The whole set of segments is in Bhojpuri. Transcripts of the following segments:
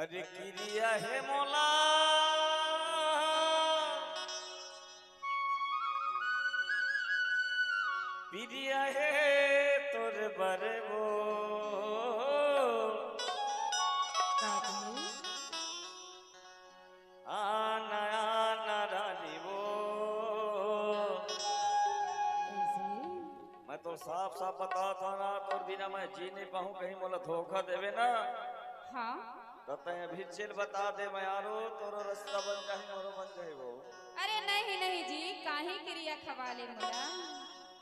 अरे किरिया है मोला पिरिया है तोर बरगो आना आना रानी वो मैं तो साफ साफ बता था ना तो बिना मैं जी नहीं पाऊं कहीं मोला धोखा देवे ना। हाँ तो तय अभी चिल बता दे मैं यारो तोरो रास्ता बन जाए मोरो बन जाए वो। अरे नहीं नहीं जी काहे क्रिया खवाले मोला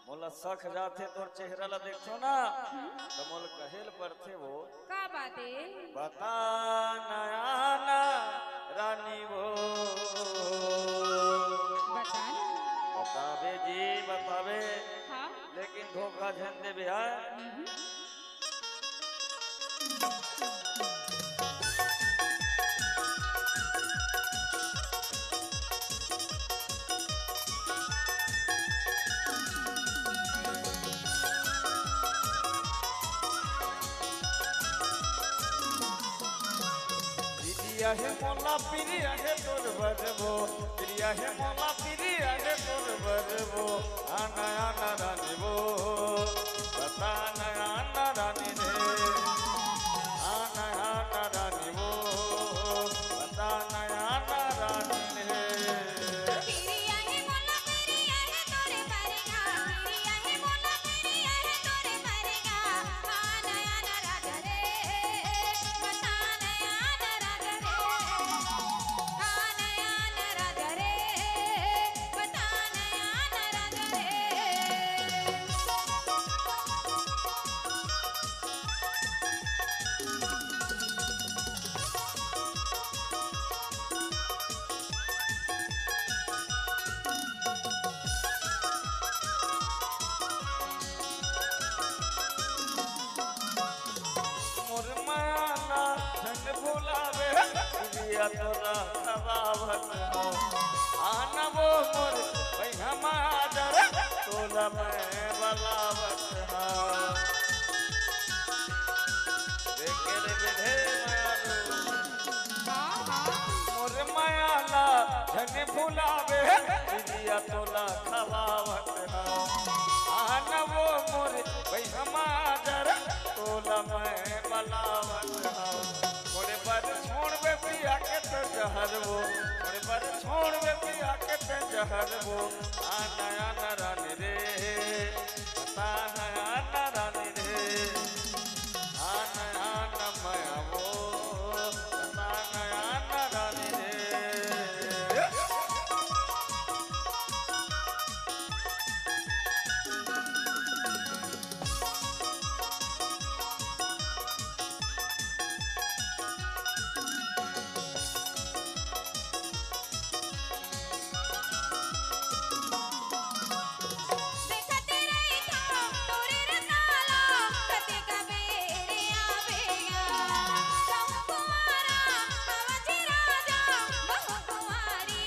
मोला सख जाते तोर चेहरा ला देखो ना तो मोल कहेल पड़थे वो का बाते बता नया ना रानी वो बता ना बतावे जी बतावे हाँ लेकिन धोखा झन दे बिहार। प्रिया है मोला प्रिया है तोर बरबो प्रिया है मोला प्रिया है तोर बरबो आना आना रानी वो बता नया आना रानी रे आना आना रानी वो बता नया आना रानी रे। क्रिया है मोला क्रिया है तोरे बरेगा क्रिया है मोला क्रिया है तोरे बरेगा आना आना राजा रे बता नया आना राजा रे आना आना राजा रे बता नया आना राजा रे। मोर माना धन भुलावे प्रिया तोरा सवावत हो आना वो मोर भैया मादर तोला मैं बलावत हो देखे रे विधे मारू मोर मायाला धन भुलावे प्रिया तोला सवावत हो आना वो मोर भैया मादर तोला मैं बलावत हो थोड़े पर छोड़ वे पिया के तो जहर वो थोड़े पर छोड़ वे पिया के तो जहर वो आना आना रानी रे बता आना रानी रे आना आना माया वो बता आना रानी रे। देखते रही था तोरे रसाला कते कबेरे आवेगा तुम कुमारा अवधि राजा बहु कुमारी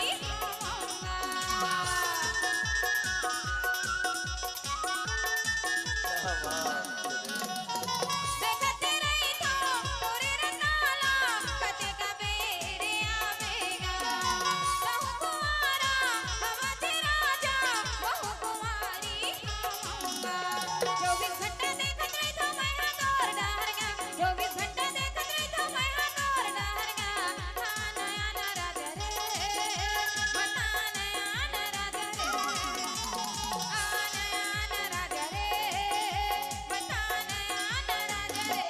देखते रही था तोरे रसाला कते कबेरे आवेगा तुम कुमारा अवधि राजा बहु कुमारी 24 घंटे देखत रही तो मैं हाँ तोर डहरगा 24 घंटे देखत रही तो मैं हाँ तोर डहरगा आना आना राजा रे बता नया आना राजा रे आना आना राजा रे बता नया आना राजा रे।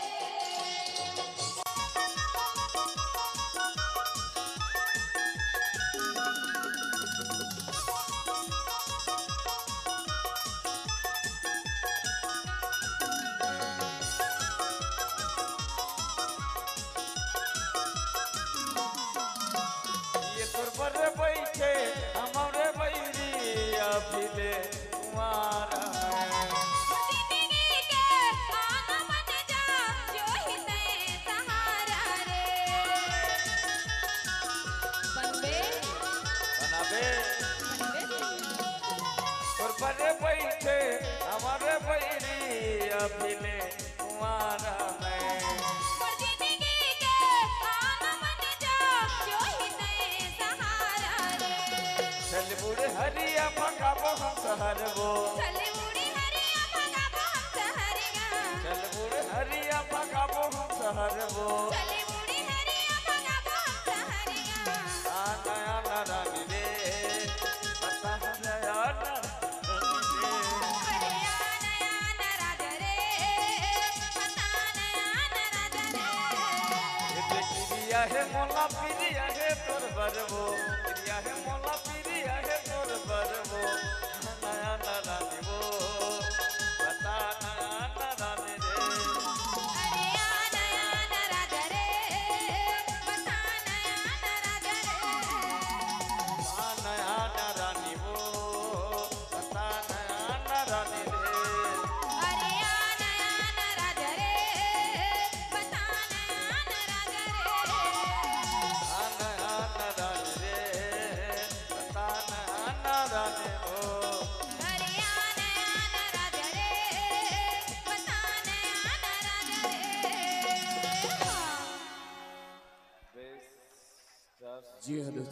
ये तोर पर बैठे हमारे बैरी अभिले कुमार जिंदगी के आना बन जा जो ही ते सहारा रे बनबे बनाबे बनबे तोर पर बैठे हमारे बैरी अभिले कुमार में जिंदगी के आना शहर वो चल बूढ़ी हरिया भगाबो हम सहरिया चल बूढ़ हरिया भगाबो हम शहर वो चल बूढ़ी हरिया भगाबो हम सहरिया नया नारानी रे पता नया नारानी रे नया नराज रे पता नया नराज रे पिरिया है मोला पिरिया है तोर बरबो पिरिया है मोला पिरिया है तोर बरबो नया नारानी वो पता नया नारानी रे अरे नया नराज रे पता नया नराज रे नया नारानी वो पता नया नारानी रे अरे नया नराज रे पता नया नराज रे नया नारानी रे पता नया नारानी वो अरे नया नराज रे पता नया नराज रे बेस दस जी हाँ दोस्तों